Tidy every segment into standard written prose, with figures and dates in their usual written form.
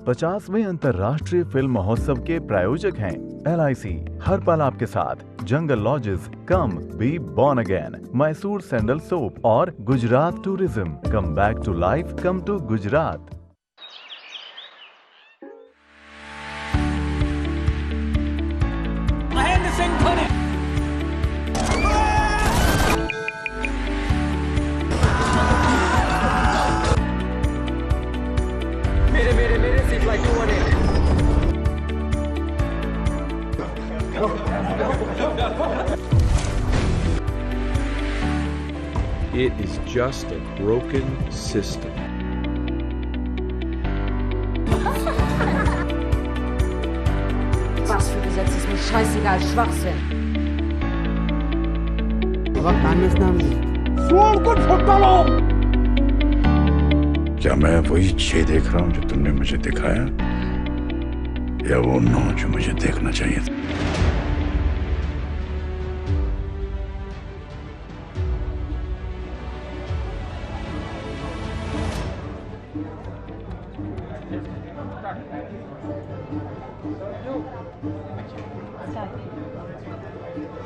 50वें अंतर्राष्ट्रीय फिल्म महोत्सव के प्रायोजक हैं LIC, हर पल आपके साथ, jungle lodges, come be born again, Mysore sandal soap और Gujarat tourism. Come back to life, come to Gujarat. It is just a broken system. Was für Gesetz ist mir scheißegal, Schwachsinn. क्या मैं वही 6 देख रहा हूं जो तुमने मुझे दिखाया, या वो 9 जो मुझे देखना चाहिए था?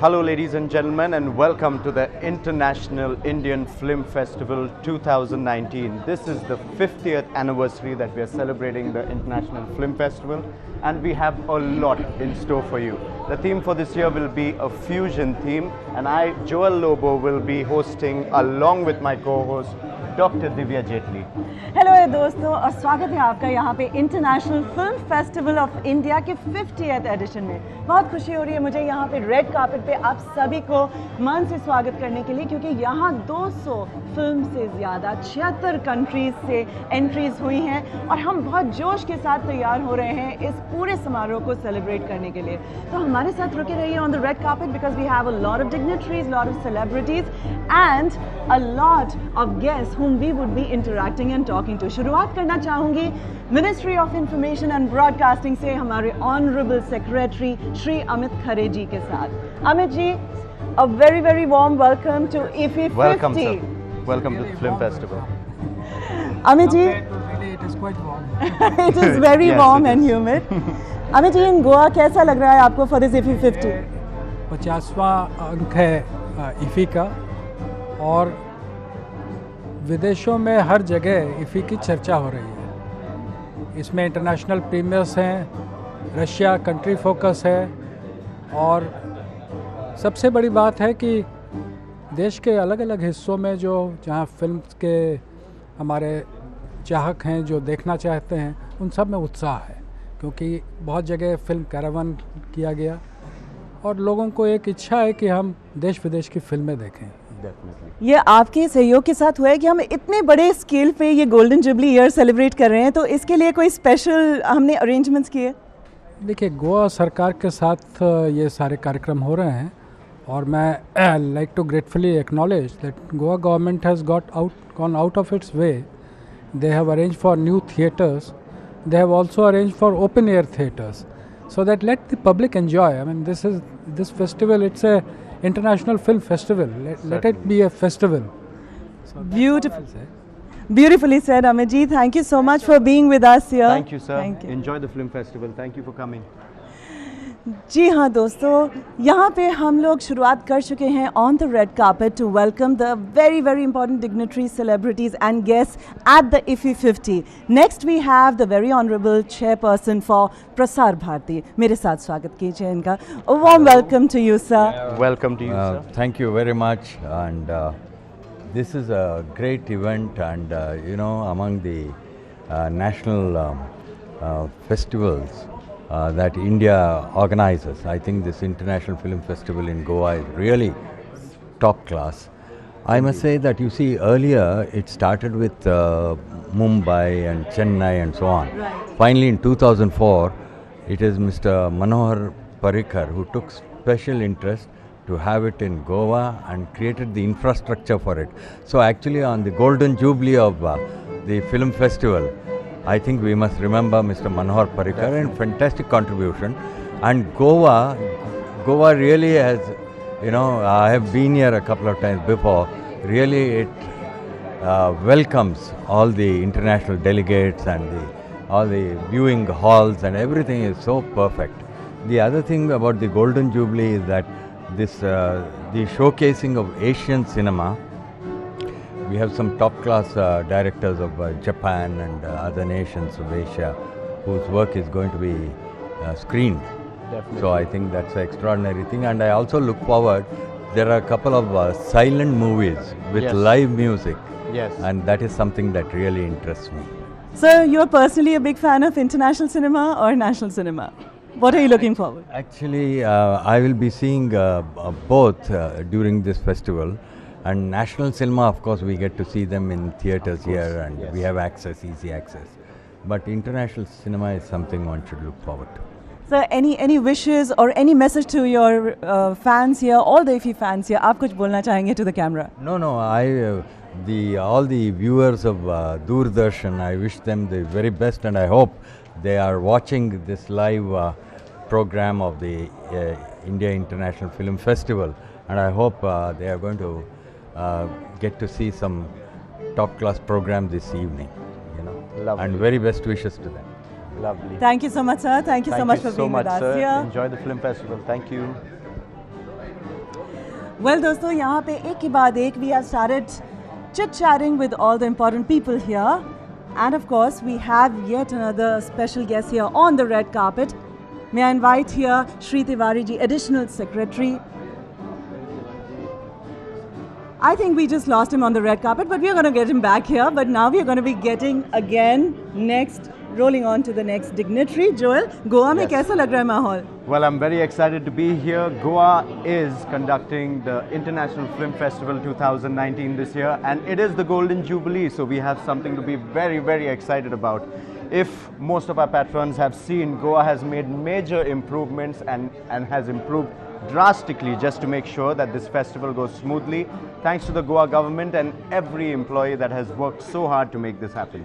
Hello ladies and gentlemen, and welcome to the International Indian Film Festival 2019. This is the 50th anniversary that we are celebrating the International Film Festival, and we have a lot in store for you. The theme for this year will be a fusion theme, and I, Joel Lobo, will be hosting along with my co-host doctor Divya Jaitley. Hello दोस्तों, और स्वागत है आपका यहाँ पे international film festival of India के 50th addition में। बहुत खुशी हो रही है मुझे यहाँ पे रेड कार्पेट पे आप सभी को मन से स्वागत करने के लिए, क्योंकि यहाँ 200 फिल्म से ज़्यादा 76 कंट्रीज से एंट्रीज हुई हैं और हम बहुत जोश के साथ तैयार हो रहे हैं इस पूरे समारोह को सेलिब्रेट करने के लिए। तो हमारे साथ रुके रहिए on the red carpet, because we have a lot of dignitaries, lot of celebrities and a lot of guests whom we would be interacting and talking to. शुरुआत करना चाहूँगी ministry of information and broadcasting से हमारे honourable secretary Shri Amit Khare जी के साथ। Amit ji, a very very warm welcome to IFFI 50. Welcome sir. Welcome to the film festival. Amit ji, it is quite warm. it is very Yes, warm it and is. humid. Amit ji, इन गोवा कैसा लग रहा है आपको for this IFFI 50? 50वां अंक है IFFI का, और विदेशों में हर जगह IFFI की चर्चा हो रही है। इसमें इंटरनेशनल प्रीमियर्स हैं, रशिया कंट्री फोकस है, और सबसे बड़ी बात है कि देश के अलग अलग हिस्सों में जहाँ फिल्म के हमारे चाहक हैं, जो देखना चाहते हैं, उन सब में उत्साह है, क्योंकि बहुत जगह फिल्म कैरावन किया गया और लोगों को एक इच्छा है कि हम देश विदेश की फिल्में देखें। ये आपके सहयोग के साथ हुआ है कि हम इतने बड़े स्केल पे ये गोल्डन जुबली ईयर सेलिब्रेट कर रहे हैं, तो इसके लिए कोई स्पेशल हमने अरेंजमेंट्स किए? देखिए, गोवा सरकार के साथ ये सारे कार्यक्रम हो रहे हैं, और मैं like to gratefully acknowledge that Goa government has gone out of its way. They have arranged for new theatres. They have also arranged for open air theatres, so that let the public enjoy. I mean, this festival, it's a international film festival. Let it be a festival. So Beautifully said, Amit ji. Thank you so much for being with us here. Thank you, sir. Thank you. Enjoy the film festival. Thank you for coming. जी हाँ दोस्तों, यहाँ पे हम लोग शुरुआत कर चुके हैं on the red carpet to welcome the very very important dignitaries, celebrities and guests at the IFFI 50. Next we have the very honourable chairperson for Prasar Bharati. मेरे साथ स्वागत कीजिए इनका. Warm welcome to you sir. Welcome to you, sir. Thank you very much, and this is a great event, and among the national festivals that India organizes. I think this International Film Festival in Goa is really top class. I must say that, you see, earlier it started with Mumbai and Chennai and so on. Right. Finally in 2004, it is Mr. Manohar Parrikar who took special interest to have it in Goa and created the infrastructure for it. So actually on the golden jubilee of the film festival, I think we must remember Mr. Manohar Parrikar, and fantastic contribution. And Goa really has, I have been here a couple of times before. Really, it welcomes all the international delegates and the all the viewing halls and everything is so perfect. The other thing about the Golden Jubilee is that this the showcasing of Asian cinema. We have some top-class directors of Japan and other nations of Asia whose work is going to be screened. Definitely. So I think that's an extraordinary thing, and I also look forward. There are a couple of silent movies with Yes. live music, Yes. and that is something that really interests me. So you're personally a big fan of international cinema or national cinema? What are you looking forward? Actually, I will be seeing both during this festival. And national cinema, of course, we get to see them in theatres here, and yes. we have access, easy access. But international cinema is something one should look forward to. So any wishes or any message to your fans here, all the IFFI fans here, आप कुछ बोलना चाहेंगे to the camera? No, all the viewers of Doordarshan, I wish them the very best, and I hope they are watching this live program of the India International Film Festival, and I hope they are going to get to see some top-class program this evening, you know. Lovely. And very best wishes to them. Lovely. Thank you so much, sir. Thank you so much for being with us sir. here. Enjoy the film festival. Thank you. Well, दोस्तों यहाँ पे एक के बाद एक we have started chit-chatting with all the important people here, and of course we have yet another special guest here on the red carpet. May I invite here Shri Tiwari ji, Additional Secretary. I think we just lost him on the red carpet, but we are going to get him back here. But now we are going to be getting again rolling on to the next dignitary. Joel, Goa में Yes. कैसा लग रहा है माहौल? Well, I'm very excited to be here. Goa is conducting the International Film Festival 2019 this year, and it is the Golden Jubilee, so we have something to be very, very excited about. If most of our patrons have seen, Goa has made major improvements and has improved drastically just to make sure that this festival goes smoothly. Thanks to the Goa government and every employee that has worked so hard to make this happen.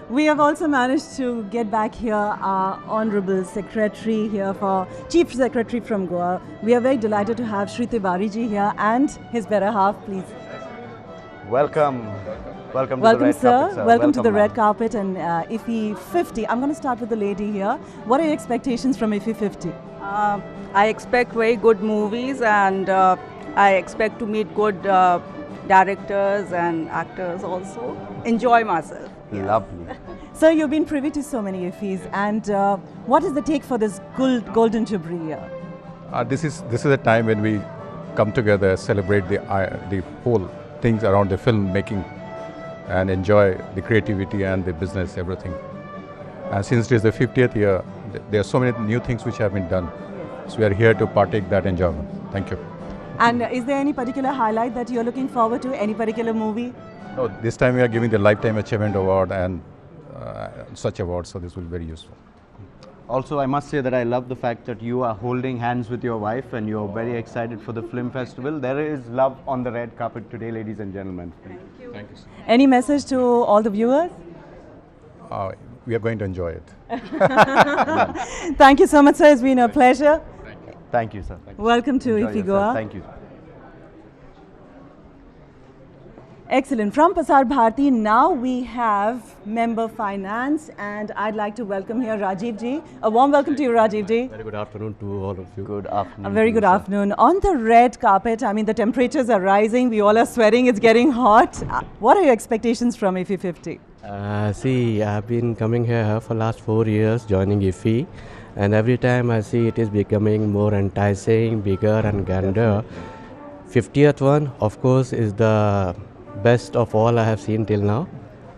We have also managed to get back here our Honorable Secretary here for Chief Secretary from Goa. We are very delighted to have Shri Tiwari ji here and his better half, please. Welcome. Welcome to Welcome, the red sir. carpet, sir. Welcome to the ma'am. red carpet and IFFI 50. I'm going to start with the lady here. What are your expectations from IFFI 50? I expect very good movies, and I expect to meet good directors and actors also. Enjoy myself. Lovely. Sir, you've been privy to so many IFFIs, and what is the take for this Golden Jubilee year? This is a time when we come together, celebrate the whole things around the film making, and enjoy the creativity and the business, everything. And since it is the 50th year, there are so many new things which have been done. So we are here to partake that enjoyment. Thank you. And is there any particular highlight that you're looking forward to? Any particular movie? No, this time we are giving the Lifetime Achievement Award and such awards, so this will be very useful. Also, I must say that I love the fact that you are holding hands with your wife and you're very excited for the film festival. There is love on the red carpet today, ladies and gentlemen. Thank you. Sir. Any message to all the viewers? We are going to enjoy it. Thank you so much, sir. It's been a pleasure. Thank you, sir. Welcome to Enjoy IFFI yourself. Goa. Thank you. Excellent. From Pasar Bharati, now we have Member Finance, and I'd like to welcome here Rajiv ji. A warm welcome to you, Rajiv ji. Very good afternoon to all of you. Good afternoon. A very to you, good sir. afternoon. On the red carpet, I mean, the temperatures are rising. We all are sweating. It's getting hot. What are your expectations from IFFI 50? See, I've been coming here for last 4 years, joining IFFI, and every time I see it is becoming more enticing, bigger and grander. 50th one, of course, is the best of all I have seen till now,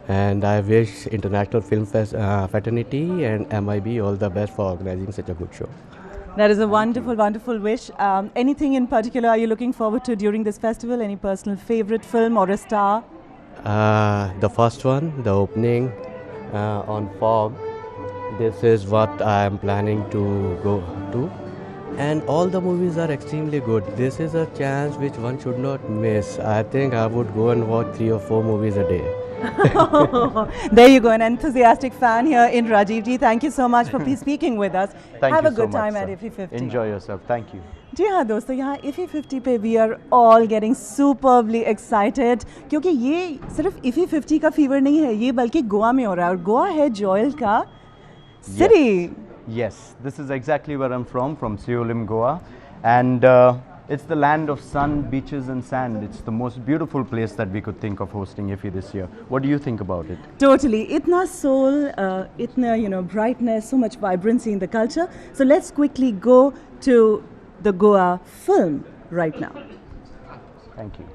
and I wish International Film Fraternity and MIB all the best for organizing such a good show. That is a wonderful, wonderful wish. Anything in particular are you looking forward to during this festival? Any personal favorite film or a star? The first one, the opening on Fog, this is what I am planning to go to. And all the movies are extremely good. This is a chance which one should not miss. I think I would go and watch 3 or 4 movies a day. There you go, an enthusiastic fan here in Rajiv ji. Thank you so much for speaking with us. Thank Have you a good so much, time at sir. IFFY 50. Enjoy yourself. Thank you. जी हाँ दोस्तों, यहाँ IFFY 50 पे we are all getting superbly excited, क्योंकि ये सिर्फ IFFY 50 का fever नहीं है, ये बल्कि गोवा में हो रहा है, और गोवा है जॉयल का city. Yes, this is exactly where I'm from Seolim, Goa, and it's the land of sun, beaches and sand. It's the most beautiful place that we could think of hosting IFFY this year. What do you think about it? Totally. Itna soul, itna, brightness, so much vibrancy in the culture. So let's quickly go to the Goa film right now. Thank you.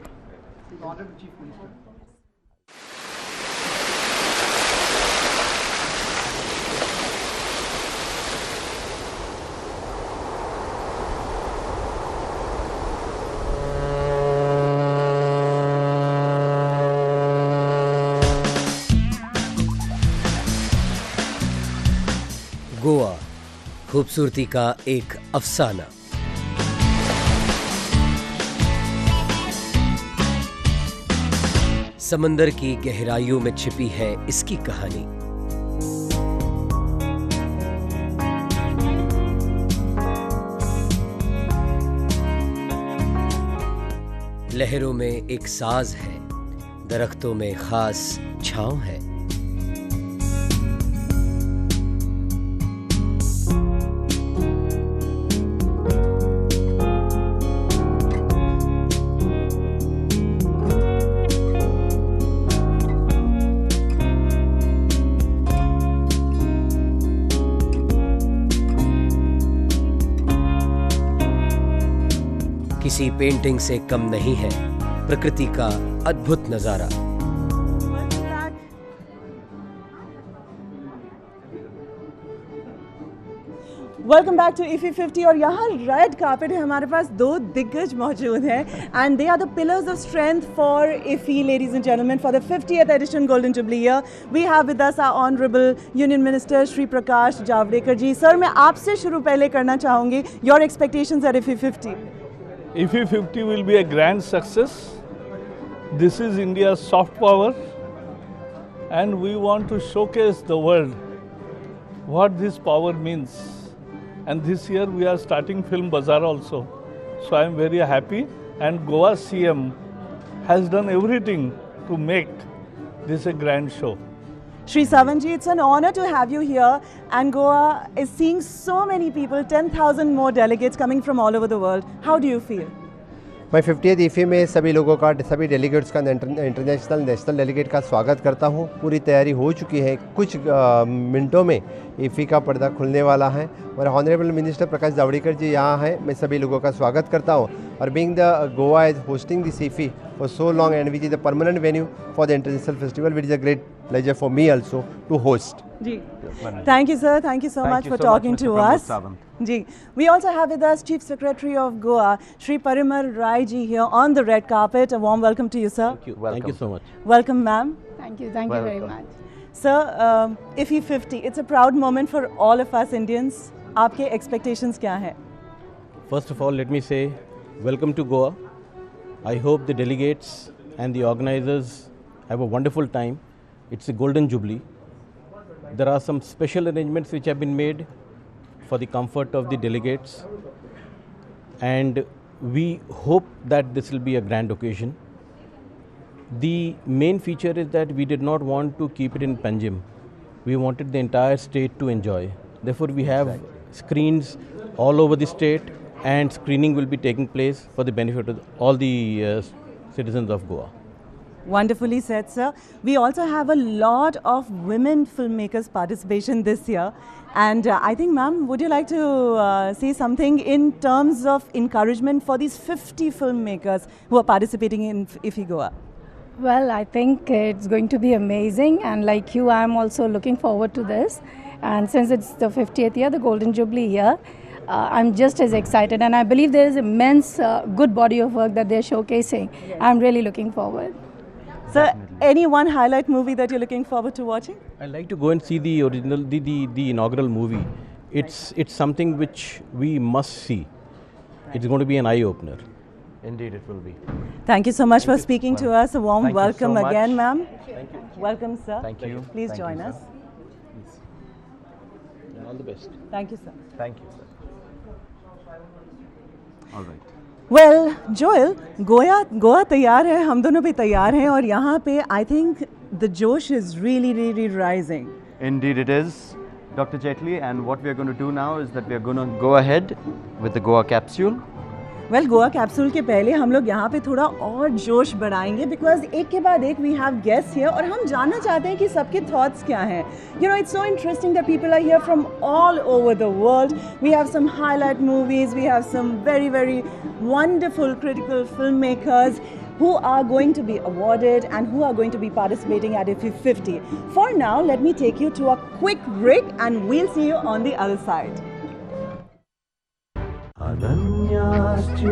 Goa, खूबसूरती का एक अफसाना. समंदर की गहराइयों में छिपी है इसकी कहानी. लहरों में एक साज है, दरख्तों में खास छांव है. किसी पेंटिंग से कम नहीं है प्रकृति का अद्भुत नजारा. वेलकम बैक टू IFFY 50 और यहाँ रेड कार्पेट है, हमारे पास दो दिग्गज मौजूद हैं and they are the pillars of strength for IFFY, ladies and gentlemen, for the 50th edition golden jubilee year. We have with us our honourable union minister Shri Prakash Javadekar ji. Sir, मैं आपसे शुरू पहले करना चाहूँगी, your expectations at IFFY 50. IFFY 50 will be a grand success. This is India's soft power, and we want to showcase the world what this power means. And this year we are starting Film Bazaar also. So I am very happy, and Goa CM has done everything to make this a grand show. Shri Savanji, it's an honor to have you here, and Goa is seeing so many people, 10,000 more delegates coming from all over the world. How do you feel? मैं 50th IFFY में सभी लोगों का, सभी delegates का, international national delegate का स्वागत करता हूं. पूरी तैयारी हो चुकी है, कुछ मिनटों में IFFY का पर्दा खुलने वाला है. और ऑनरेबल मिनिस्टर प्रकाश जावड़ेकर जी यहाँ हैं, मैं सभी लोगों का स्वागत करता हूँ. और being the Goa is hosting this IFFY for so long and which is the permanent venue for the international festival, which is a great pleasure for me also to host. Ji. Thank you, sir. Thank you so much for talking to us. Ji. We also have with us Chief Secretary of Goa, Shri Parimal Rai ji, here on the red carpet. A warm welcome to you, sir. Thank you. Thank you so much. Welcome, ma'am. Thank you very much. Sir, IFFY 50, it's a proud moment for all of us Indians. आपके expectations क्या हैं? First of all, let me say welcome to Goa. I hope the delegates and the organizers have a wonderful time. It's a golden jubilee. There are some special arrangements which have been made for the comfort of the delegates, and we hope that this will be a grand occasion. The main feature is that we did not want to keep it in Panjim. We wanted the entire state to enjoy. Therefore, we have screens all over the state, and screening will be taking place for the benefit of all the citizens of Goa. Wonderfully said, sir. We also have a lot of women filmmakers participation this year, and I think, ma'am, would you like to say something in terms of encouragement for these 50 filmmakers who are participating in IFFY Goa? Well, I think it's going to be amazing, and like you, I'm also looking forward to this. And since it's the 50th year, the Golden Jubilee year, I'm just as excited, and I believe there is immense good body of work that they're showcasing. I'm really looking forward. Sir, any one highlight movie that you're looking forward to watching? I'd like to go and see the original, the inaugural movie. It's something which we must see. It's going to be an eye-opener. Indeed, it will be. Thank you so much for speaking to us. A warm Thank you welcome so much. again, ma'am. Thank you. Welcome, sir. Thank you. Please Thank join you, us. sir. All the best. Thank you, sir. Thank you, sir. All right. Well, Joel, Goa तैयार है, हम दोनों भी तैयार हैं और यहाँ पे I think the josh is really rising. Indeed, it is, Dr. Jetli. And what we are going to do now is that we are going to go ahead with the Goa capsule. Well Goa capsule के पहले हम लोग यहाँ पे थोड़ा और जोश बढ़ाएंगे बिकॉज एक के बाद एक वी हैव गेस्ट हियर और हम जानना चाहते हैं कि सबके थॉट्स क्या हैं. You know it's so interesting that people are here from all over the world. We have some highlight movies, we have some very wonderful critical filmmakers who are going to be awarded and who are going to be participating at IFFI 50. For now, let me take you to a quick break and we'll see you on the other side. अनन्याश्चिन्तयन्तो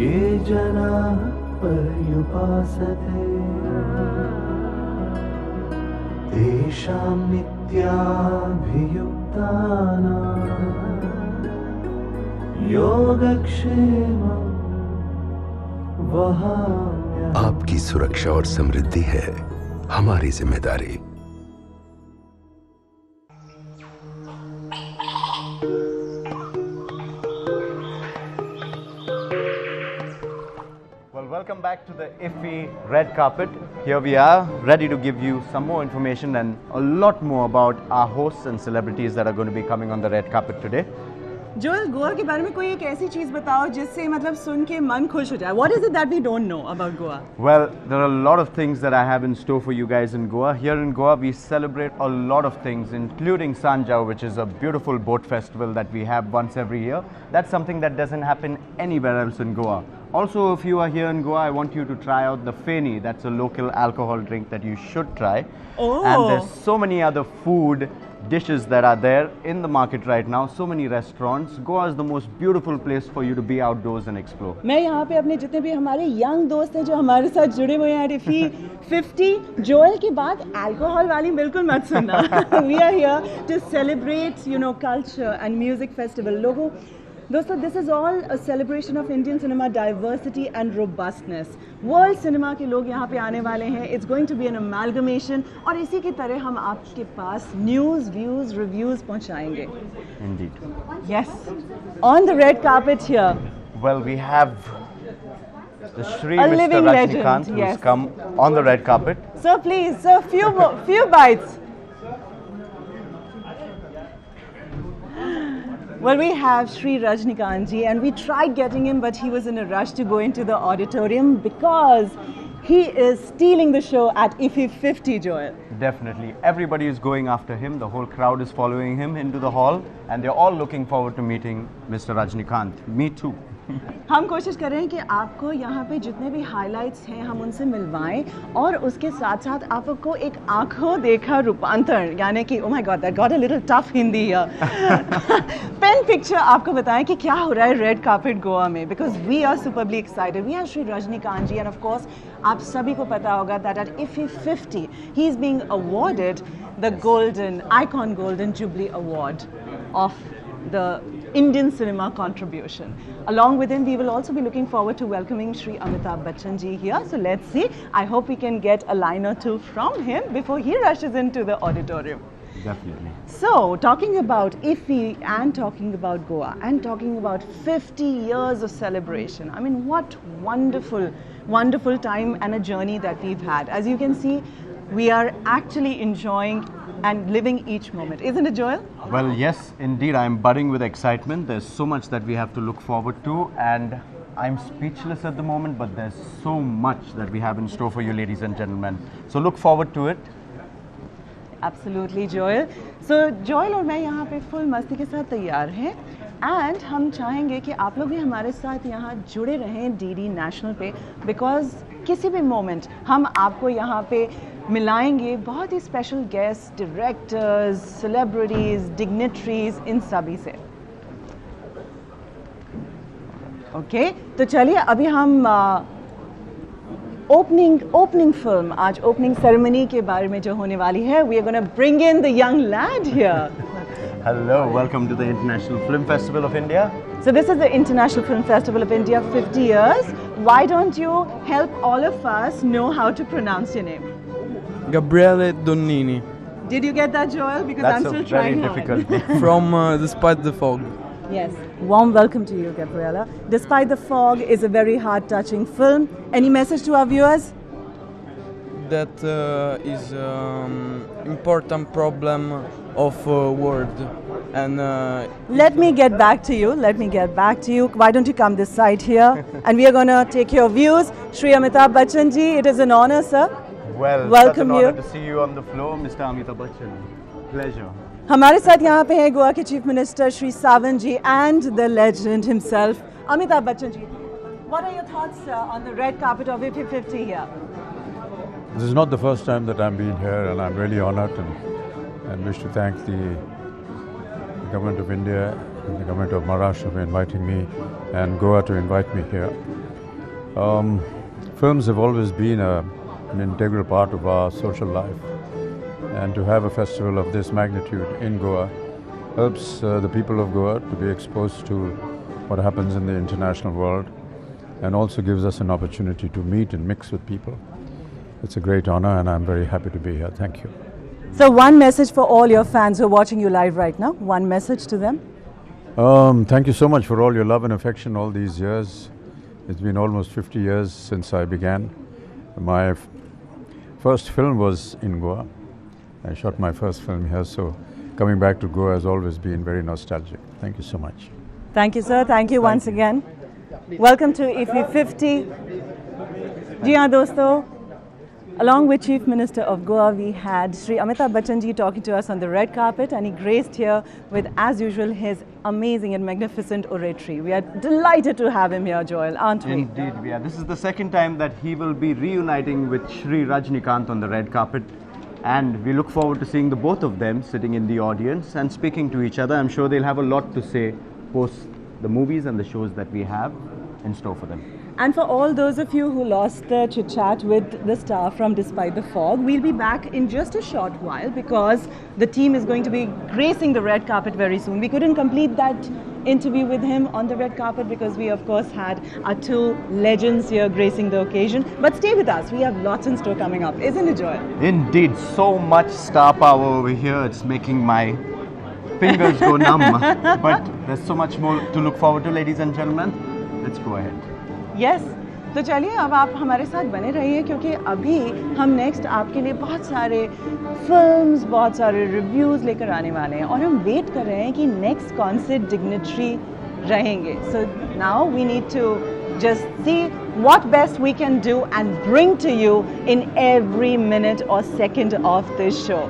ये जनाः पर्युपासते तेषां नित्याभियुक्तानां योगक्षेमं वहाम्यहम्. आपकी सुरक्षा और समृद्धि है हमारी जिम्मेदारी. Welcome back to the IFFI red carpet. Here we are, ready to give you some more information and a lot more about our hosts and celebrities that are going to be coming on the red carpet today. Joel, Goa के बारे में कोई एक ऐसी चीज़ बताओ जिससे मतलब सुन के मन खुश हो जाए. What is it that we don't know about Goa? Well, there are a lot of things that I have in store for you guys in Goa. Here in Goa, we celebrate a lot of things, including Sanjao, which is a beautiful boat festival that we have once every year. That's something that doesn't happen anywhere else in Goa. Also, if you are here in Goa, I want you to try out the Feni. That's a local alcohol drink that you should try. Oh. And there's so many other food dishes that are there in the market right now. So many restaurants. Goa is the most beautiful place for you to be outdoors and explore. मैं यहाँ पे अपने जितने भी हमारे young दोस्त हैं जो हमारे साथ जुड़े हुए हैं IFFI 50, जोएल की बात अल्कोहल वाली बिल्कुल मत सुनना. We are here to celebrate, you know, culture and music festival. दोस्तों, this is all a celebration of Indian cinema diversity and robustness. World cinema के लोग यहाँ पे आने वाले हैं. It's going to be an amalgamation और इसी की तरह हम आपके पास news, views, reviews पहुँचाएंगे. Indeed. Yes. On the red carpet here. Well, we have the Shri A Mr. living Rajnikant legend, who's yes. come on the red carpet. So please, so few bites. Well, we have Shri Rajnikant ji and we tried getting him but he was in a rush to go into the auditorium because he is stealing the show at IFFI 50, Joel. Definitely. Everybody is going after him. The whole crowd is following him into the hall and they're all looking forward to meeting Mr. Rajnikant. Me too. हम कोशिश कर रहे हैं कि आपको यहाँ पे जितने भी हाइलाइट्स हैं हम उनसे मिलवाएं और उसके साथ साथ आपको एक आंखों देखा रूपांतर यानी कि oh my God that got a little tough Hindi here pen picture आपको बताएं कि क्या हो रहा है रेड कार्पेट गोवा में because we are superly excited. We are Shri Rajinikanth ji and of course आप सभी को पता होगा that at IFFI 50 he is being awarded the icon golden jubilee award of the Indian cinema contribution. Along with him, we will also be looking forward to welcoming Shri Amitabh Bachchan ji here. So let's see. I hope we can get a line or two from him before he rushes into the auditorium. Definitely. So, talking about IFFI and talking about Goa and talking about 50 years of celebration. I mean, what wonderful time and a journey that we've had. As you can see, we are actually enjoying and living each moment. Isn't it, Joel? Well, yes, indeed. I'm budding with excitement. There's so much that we have to look forward to and I'm speechless at the moment, but there's so much that we have in store for you, ladies and gentlemen. So look forward to it. Absolutely, Joel. So, Joel और मैं यहाँ पे full मस्ती के साथ तैयार हैं and हम चाहेंगे कि आप लोग भी हमारे साथ यहाँ जुड़े रहें DD नेशनल पे बिकॉज किसी भी मोमेंट हम आपको यहाँ पे मिलाएंगे बहुत ही special guest, directors, celebrities, dignitaries, इन सभी से. ओके, तो चलिए अभी हम ओपनिंग फिल्म, आज ओपनिंग सेरेमनी के बारे में जो होने वाली है, we are gonna bring in the young lad here. Hello, welcome to the International Film Festival of India. So this is the International Film Festival of India, 50 years. Why don't you help all of us know how to pronounce your name? Gabriele Donnini. Did you get that, Joel? Because That's I'm still a very trying difficult hard. name. From Despite the Fog. Yes. Warm welcome to you, Gabriela. Despite the Fog is a very heart-touching film. Any message to our viewers? That is important problem of world. And Let me get back to you. Why don't you come this side here? And we are going to take your views. Shri Amitabh Bachchan ji, it is an honor, sir. Well, Welcome such an honor you. to see you on the floor, Mr. Amitabh Bachchan. Pleasure. हमारे साथ यहाँ पे हैं गोवा के chief minister Shri Sawant ji and the legend himself, Amitabh Bachchan ji. What are your thoughts on the red carpet of IFFI 50 here? This is not the first time that I'm being here, and I'm really honored and wish to thank the Government of India and the Government of Maharashtra for inviting me and Goa to invite me here. Films have always been an integral part of our social life, and to have a festival of this magnitude in Goa helps the people of Goa to be exposed to what happens in the international world, and also gives us an opportunity to meet and mix with people. It's a great honor, and I'm very happy to be here. Thank you. So one message for all your fans who are watching you live right now. One message to them. Thank you so much for all your love and affection all these years. It's been almost 50 years since I began. My first film was in Goa. I shot my first film here, so coming back to Goa has always been very nostalgic. Thank you so much. Thank you, sir. Thank you once again. Welcome to IFFI 50. जी हाँ दोस्तों, along with Chief Minister of Goa, we had Shri Amitabh Bachchan ji talking to us on the red carpet, and he graced here with, as usual, his amazing and magnificent oratory. We are delighted to have him here, Joel, aren't we? Indeed, we are. This is the second time that he will be reuniting with Shri Rajnikant on the red carpet, and we look forward to seeing the both of them sitting in the audience and speaking to each other. I'm sure they'll have a lot to say post the movies and the shows that we have in store for them. And for all those of you who lost the chit-chat with the star from Despite the Fog, we'll be back in just a short while because the team is going to be gracing the red carpet very soon. We couldn't complete that interview with him on the red carpet because we of course had our two legends here gracing the occasion. But stay with us, we have lots in store coming up, isn't it, Joel? Indeed, so much star power over here, it's making my fingers go numb. But there's so much more to look forward to, ladies and gentlemen. Let's go ahead. Yes तो चलिए अब आप हमारे साथ बने रहिए क्योंकि अभी हम नेक्स्ट आपके लिए बहुत सारे फिल्म्स, बहुत सारे रिव्यूज़ लेकर आने वाले हैं और हम वेट कर रहे हैं कि नेक्स्ट कौन से डिग्निटरी रहेंगे. So now we need to just see what best we can do and bring to you in every minute और सेकेंड ऑफ दिस शो.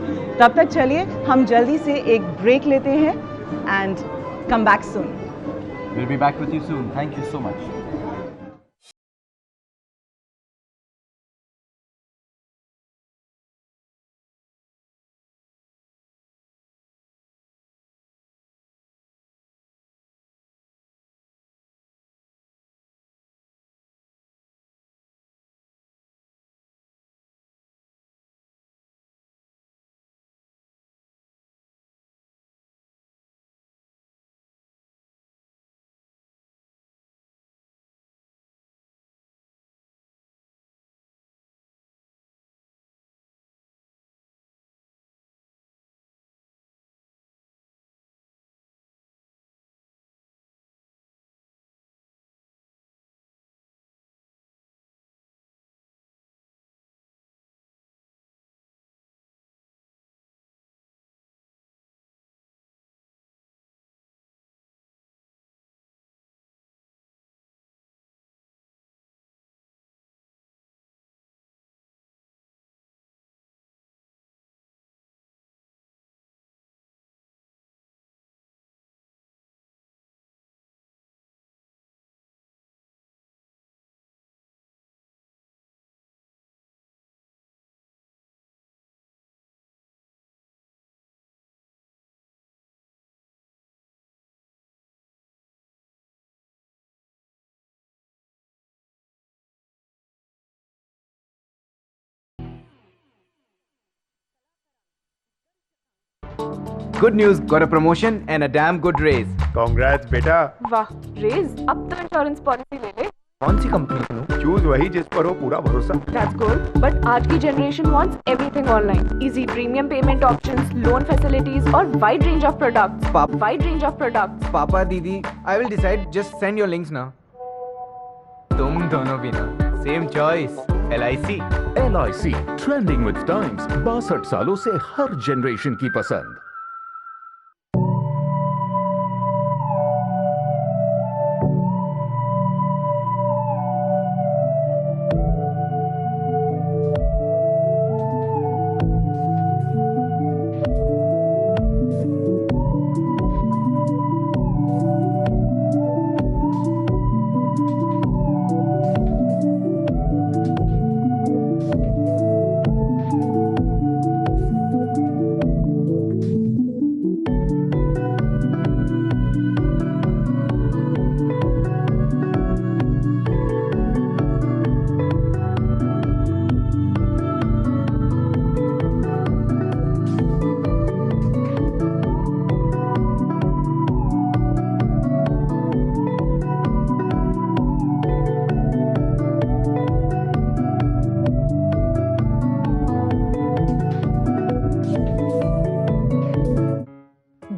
तब तक चलिए हम जल्दी से एक ब्रेक लेते हैं and come back soon. We'll be back with you soon. Thank you so much. Good news, got a promotion and a damn good raise. Congrats, beta. वाह, रेज? अब तो इंश्योरेंस पॉलिसी ले ले। कौन सी कंपनी लूं? Choose वही जिस पर हो पूरा भरोसा। That's good, but आज की generation wants everything online. Easy premium payment options, loan facilities और wide range of products. Wide range of products. पापा दीदी, I will decide. Just send your links now. तुम दोनों भी ना. Same choice. LIC. LIC trending with times. 62 सालों से हर generation की पसंद.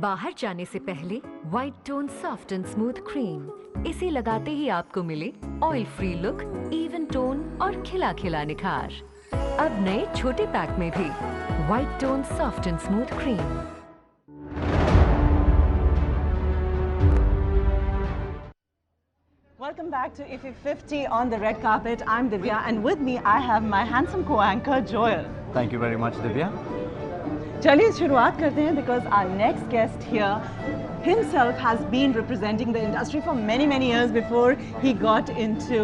बाहर जाने से पहले white tone soft and smooth cream, इसे लगाते ही आपको मिले oil free look, even tone और खिला खिला निखार। अब नए छोटे पैक में भी white tone soft and smooth cream. Welcome back to IFFI 50 on the red carpet. I'm Divya, and with me I have my handsome co-anchor Joel. Thank you very much, Divya. चलिए शुरुआत करते हैं because our next guest here himself has been representing the industry for many years before he got into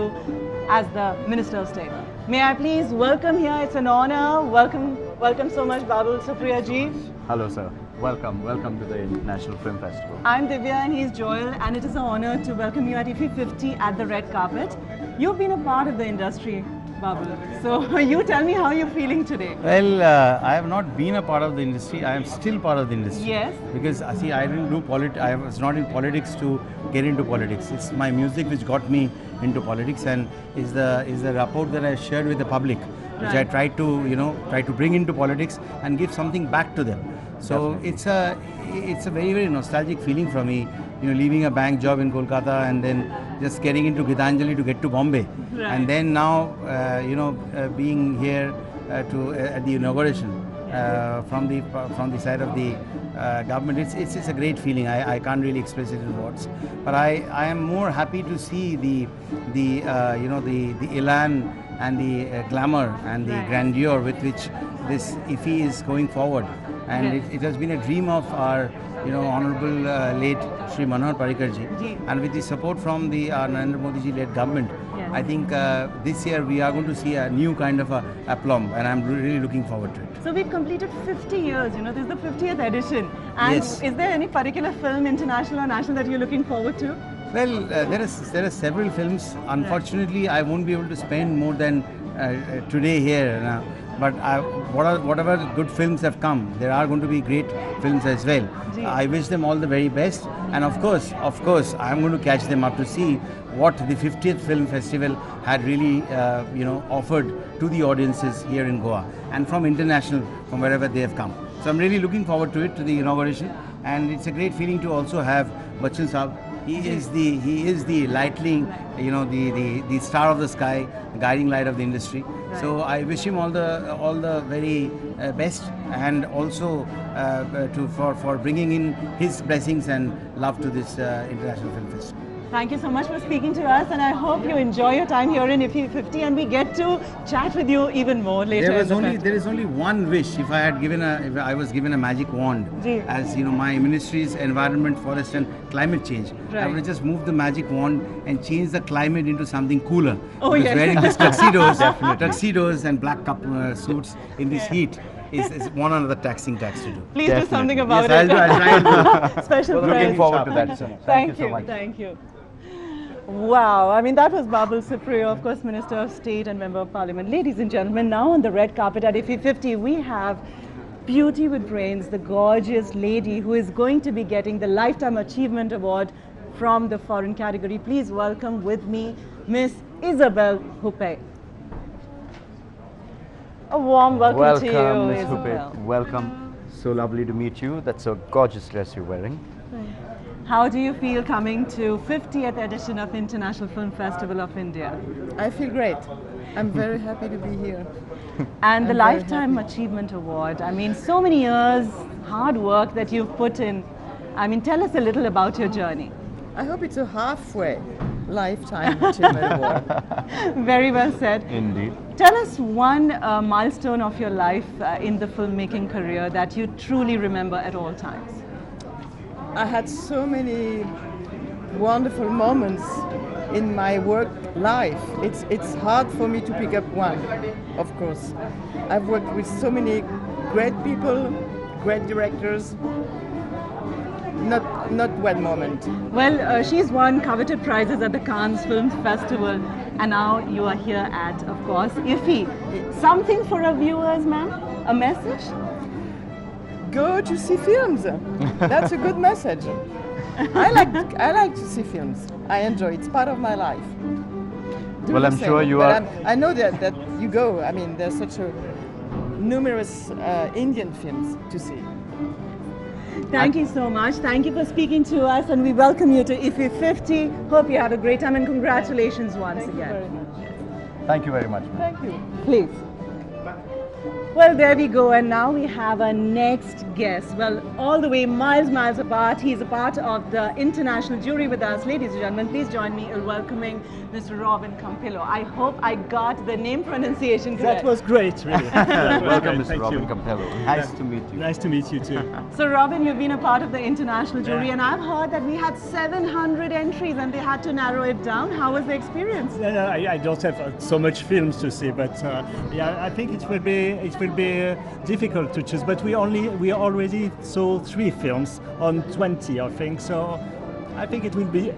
as the Minister of State. May I please welcome here, it's an honor, welcome so much Babul Supriya ji. Hello sir, welcome to the International Film Festival. I'm Divya and he's Joel, and it is an honor to welcome you at IFFI 50 at the red carpet. You've been a part of the industry, Babul. So you tell me how you're feeling today. Well, I have not been a part of the industry. I am still part of the industry. Yes. Because see, I didn't do I was not in politics to get into politics. It's my music which got me into politics, and is the rapport that I shared with the public, which I try to bring into politics and give something back to them. So definitely. It's a very nostalgic feeling for me. Leaving a bank job in Kolkata and then just getting into Gitanjali to get to Bombay, and then now being here at the inauguration from the side of the government. It's a great feeling. I can't really express it in words, but I am more happy to see the elan and the glamour and the grandeur with which this IFFI is going forward, and it has been a dream of our Honorable late Shri Manohar Parrikar ji, and with the support from the Narendra Modi ji led government, I think this year we are going to see a new kind of aplomb, and I'm really looking forward to it. So we've completed 50 years, this is the 50th edition, and yes. Is there any particular film, international or national, that you're looking forward to? Well, there are several films. Unfortunately, I won't be able to spend more than today here now. But whatever good films have come, there are going to be great films as well. I wish them all the very best, and of course, I'm going to catch them up to see what the 50th Film Festival had really, offered to the audiences here in Goa, and from international, from wherever they have come. So I'm really looking forward to it, to the inauguration, and it's a great feeling to also have Bachchan Saab. He is the lightning, the star of the sky, the guiding light of the industry. Right. So I wish him all the very best, and also for bringing in his blessings and love to this International Film Festival. Thank you so much for speaking to us, and I hope you enjoy your time here in IFFI 50, and we get to chat with you even more later. There is only one wish. If I was given a magic wand, as my ministry's Environment, Forest and Climate Change, I would just move the magic wand and change the climate into something cooler. Oh, yes. Wearing these tuxedos and black suits in this heat is one another taxing tax to do. Please do something about it. I'll try and do. Special praise. Looking forward to that, sir. Thank you so much. Thank you. Wow, I mean, that was Babul Supriya, of course, Minister of State and Member of Parliament. Ladies and gentlemen, now on the red carpet at IFFI 50, we have beauty with brains, the gorgeous lady who is going to be getting the Lifetime Achievement Award from the foreign category. Please welcome with me Miss Isabelle Huppé. A warm welcome to you, Miss Isabelle. Huppé. Welcome. So lovely to meet you. That's a gorgeous dress you're wearing. How do you feel coming to 50th edition of International Film Festival of India? I feel great. I'm very happy to be here. And the I'm very Lifetime happy. Achievement Award. I mean, so many years, hard work that you've put in. I mean, tell us a little about your journey. I hope it's a halfway Lifetime Achievement Award. Very well said. Indeed. Tell us one milestone of your life in the filmmaking career that you truly remember at all times. I had so many wonderful moments in my work life. It's hard for me to pick up one, of course. I've worked with so many great people, great directors. Not one moment. Well, she's won coveted prizes at the Cannes Film Festival, and now you are here at, of course, IFFI. Something for our viewers, ma'am? A message? Go to see films. That's a good message. I like to see films. I enjoy it. It's part of my life. Do Well, the I'm same. sure you But are. I know that you go. I mean, there's such a numerous Indian films to see. Thank you so much. Thank you for speaking to us, and we welcome you to IFFI 50. Hope you had a great time, and congratulations once again. Thank you very much. Thank you. Please. Well, there we go, and now we have our next guest. Well, all the way miles apart, he's a part of the international jury with us. Ladies and gentlemen, please join me in welcoming Mr. Robin Campillo. I hope I got the name pronunciation correct. That was great, really. Welcome, Mr. Thank Robin you. Campello. Nice to meet you. Nice to meet you too. So, Robin, you've been a part of the international jury, Yeah. and I've heard that we had 700 entries and they had to narrow it down. How was the experience? I don't have so much films to see, but yeah, I think it will be difficult to choose. But we already saw 3 films on 20, I think. So I think it will be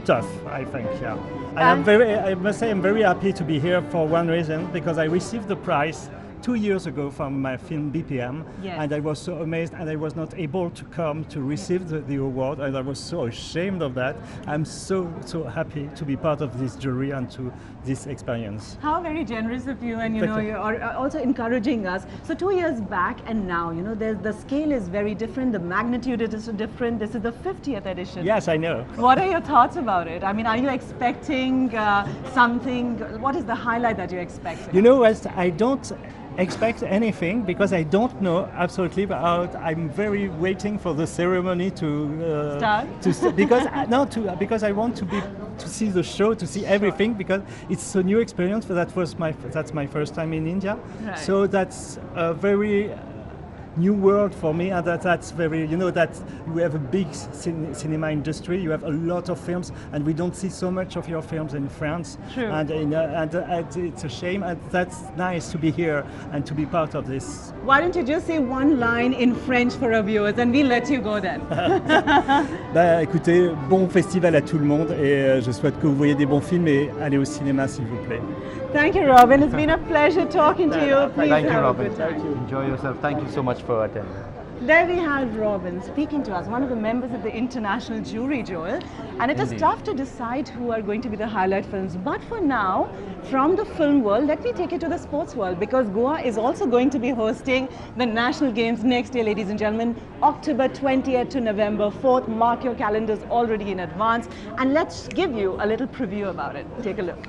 tough. I think, yeah. I must say I'm very happy to be here for one reason, because I received the prize 2 years ago from my film BPM, Yes. and I was so amazed, and I was not able to come to receive the award, and I was so ashamed of that. I'm so happy to be part of this jury and to this experience. How very generous of you, and Thank you. you're also encouraging us. So 2 years back and now, the scale is very different, the magnitude is different. This is the 50th edition. Yes, I know. What are your thoughts about it? I mean, are you expecting something? What is the highlight that you're expecting? You know, as I don't expect anything because I don't know absolutely about. I'm very waiting for the ceremony to Start? Because I want to see the show, to see everything, because it's a new experience. But that's my first time in India, Right. so that's a very new world for me, and that's very, that we have a big cinema industry. You have a lot of films, and we don't see so much of your films in France. True. And it's a shame, and that's nice to be here and to be part of this. Why don't you just say one line in French for our viewers, and we'll let you go then. Bah, écoutez, bon festival à tout le monde, et je souhaite que vous voyez des bons films et allez au cinéma s'il vous plaît. Thank you, Robin. It's been a pleasure talking to you. Please Thank you, have Robin. a good time. Enjoy yourself. Thank you so much for attending. There we have Robin speaking to us, one of the members of the international jury, Joel. And it is Indeed. tough to decide who are going to be the highlight films. But for now, from the film world, let me take you to the sports world, because Goa is also going to be hosting the National Games next year, ladies and gentlemen, October 20th to November 4th. Mark your calendars already in advance. And let's give you a little preview about it. Take a look.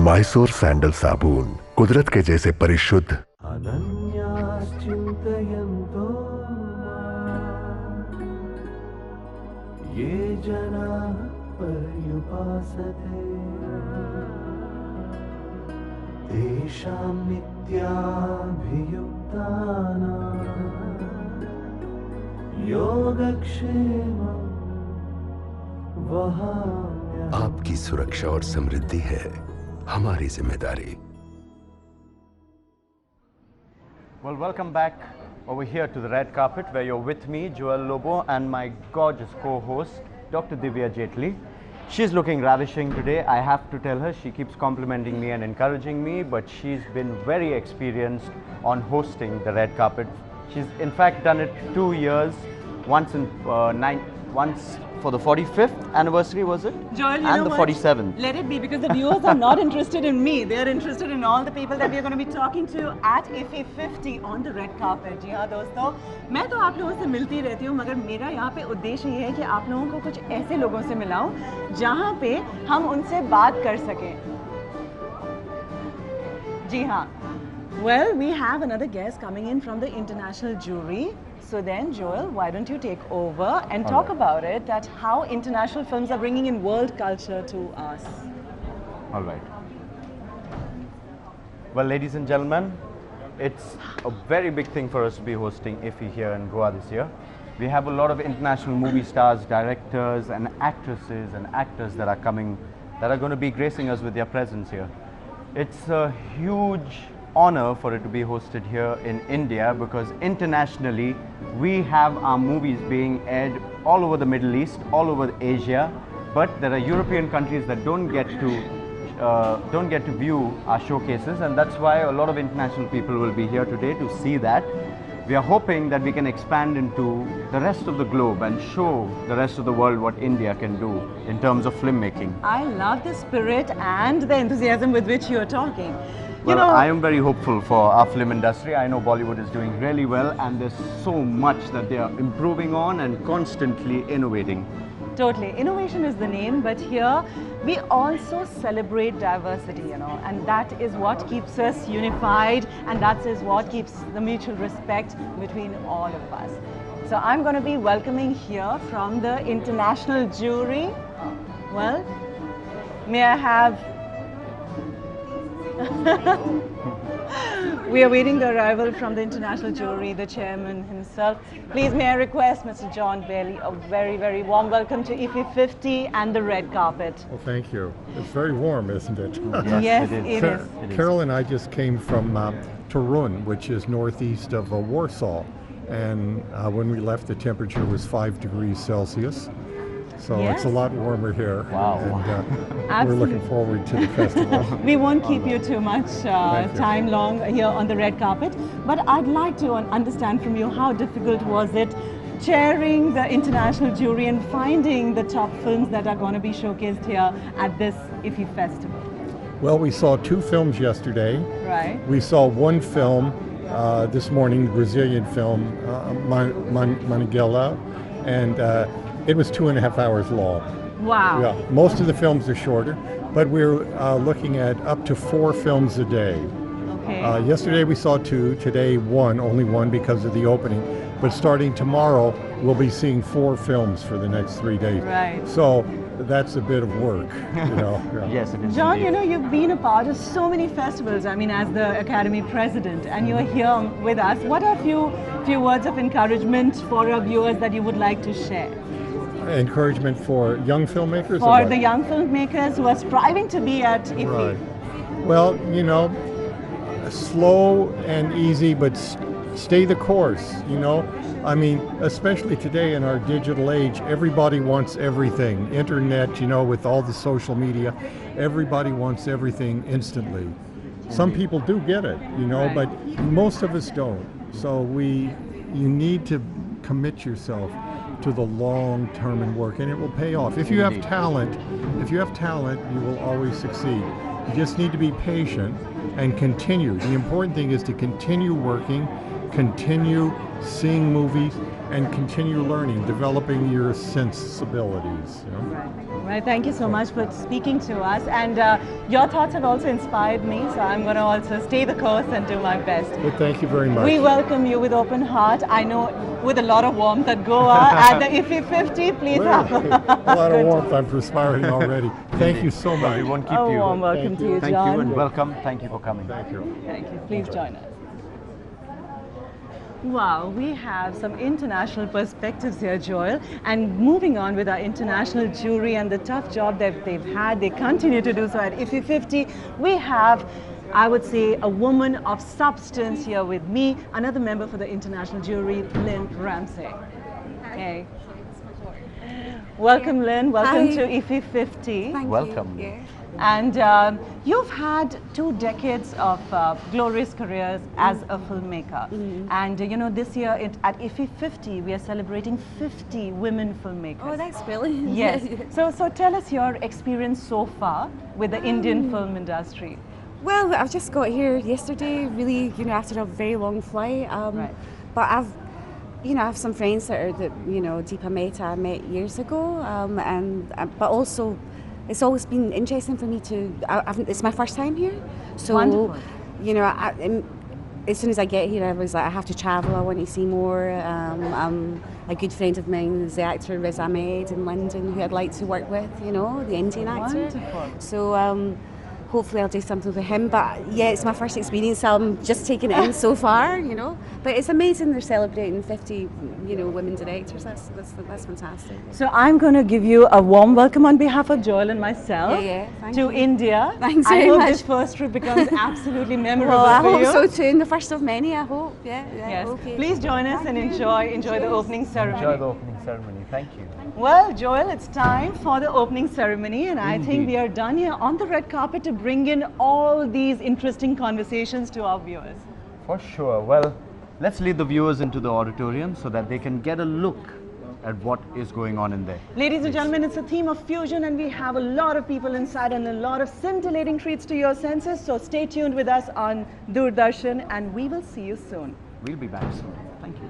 Mysore sandal साबुन कुदरत के जैसे परिशुद्ध। अनन्याश्चिन्तयन्तो ये जनाः पर्युपासते तेषां नित्याभियुक्तानां योगक्षेमं वहाम्यहम्। आपकी सुरक्षा और समृद्धि है हमारी जिम्मेदारी। Well, welcome back over here to the red carpet where you're with me, Joel Lobo, and my gorgeous co-host, Dr. Divya Jetli. She's looking ravishing today. I have to tell her, she keeps complimenting me and encouraging me, but she's been very experienced on hosting the red carpet. She's in fact done it 2 years, once for the 45th anniversary, was it? Joel, you and know the what? 47th. Let it be, because the viewers are not interested in me. They're interested in all the people that we're going to be talking to at IFFI 50 on the red carpet. जी हाँ दोस्तों, मैं तो आप लोगों से मिलती रहती हूँ, मगर मेरा यहाँ पे उद्देश्य ये है कि आप लोगों को कुछ ऐसे लोगों से मिलाऊं जहाँ पे हम उनसे बात कर सकें। जी हाँ. Well, we have another guest coming in from the international jury. So then, Joel, why don't you take over and talk about it, that how international films are bringing in world culture to us. All right. Well, ladies and gentlemen, it's a very big thing for us to be hosting IFFI here in Goa this year. We have a lot of international movie stars, directors and actresses and actors that are coming, that are going to be gracing us with their presence here. It's a huge honor for it to be hosted here in India, because internationally we have our movies being aired all over the Middle East, all over Asia, but there are European countries that don't get to view our showcases, and that's why a lot of international people will be here today to see that. We are hoping that we can expand into the rest of the globe and show the rest of the world what India can do in terms of filmmaking. I love the spirit and the enthusiasm with which you are talking. Well, I am very hopeful for our film industry. I know Bollywood is doing really well, and there's so much that they are improving on and constantly innovating. Totally. Innovation is the name, but here we also celebrate diversity, and that is what keeps us unified, and that is what keeps the mutual respect between all of us. So I'm going to be welcoming here from the international jury. Well, may I have... We are waiting the arrival from the international jury, the chairman himself. Please may I request Mr. John Bailey a very, very warm welcome to IFFI 50 and the red carpet. Well, thank you. It's very warm, isn't it? Yes, it is. Carol and I just came from Torun, which is northeast of Warsaw, and when we left the temperature was 5 degrees Celsius. So it's a lot warmer here. Wow. And we're looking forward to the festival. We won't keep you too much time long here on the red carpet, but I'd like to understand from you, how difficult was it chairing the international jury and finding the top films that are going to be showcased here at this IFFI festival? Well, we saw 2 films yesterday. Right. We saw 1 film this morning, Brazilian film, Maniguela, and it was 2.5 hours long. Wow. Yeah, most of the films are shorter, but we're looking at up to 4 films a day. Okay. Yesterday we saw 2, today 1, only 1 because of the opening. But starting tomorrow, we'll be seeing 4 films for the next 3 days. Right. So that's a bit of work, Yeah. Yes, it is. John, you've been a part of so many festivals, as the Academy President, and you're here with us. What are a few words of encouragement for our viewers that you would like to share? Encouragement for young filmmakers? For the young filmmakers who are striving to be at IFFI. Right. Well, slow and easy, but stay the course, especially today in our digital age, everybody wants everything. Internet, with all the social media, everybody wants everything instantly. Some people do get it, but most of us don't. So you need to commit yourself to the long term and work, and it will pay off. If you have talent, you will always succeed. You just need to be patient and continue. The important thing is to continue working, continue seeing movies, and continue learning, developing your sensibilities. You know? Right, thank you so much for speaking to us, and your thoughts have also inspired me, so I'm going to also stay the course and do my best. Well, thank you very much. We welcome you with open heart. I know with a lot of warmth at Goa at the IFFI 50. Please have a lot of warmth. I'm perspiring already. Thank you so much. We won't keep a you. warm welcome to you, Thank John. you and welcome. Thank you for coming. Thank you. Thank you. Please join us. Wow, we have some international perspectives here, Joel. And moving on with our international jury and the tough job that they've had, they continue to do so at IFFI 50. We have, I would say, a woman of substance here with me, another member for the international jury, Lynn Ramsey. Hey. Welcome, Lynn. Welcome to IFFI 50. Welcome. You. And you've had 2 decades of glorious careers as a filmmaker. And you know, this year at IFFI 50, we are celebrating 50 women filmmakers. Oh, that's brilliant. Yes. So tell us your experience so far with the Indian film industry. Well, I've just got here yesterday, really, you know, after a very long flight. But I have some friends that you know, Deepa Mehta I met years ago, but also it's always been interesting for me to. It's my first time here, so Wonderful. You know, as soon as I get here, I was like, I have to travel. I want to see more. A good friend of mine is the actor Riz Ahmed in London, who I'd like to work with. You know, the Indian actor. Wonderful. So. Hopefully I'll do something with him, but yeah, it's my first experience, so I'm just taking it in so far, you know. But it's amazing they're celebrating 50, you know, women directors. That's fantastic. So I'm going to give you a warm welcome on behalf of Joel and myself Thank to you. India. Thanks I very hope much. this first trip becomes absolutely memorable Well, I for you. hope so too, and the first of many, I hope. Yeah, Yes. okay. Please join us and enjoy the opening ceremony. Enjoy the opening ceremony. Thank you. Well, Joel, it's time for the opening ceremony, and I think we are done here on the red carpet to bring in all these interesting conversations to our viewers. For sure. Well, let's lead the viewers into the auditorium so that they can get a look at what is going on in there. Ladies and gentlemen, it's a theme of fusion, and we have a lot of people inside and a lot of scintillating treats to your senses. So stay tuned with us on Doordarshan, and we will see you soon. We'll be back soon. Thank you.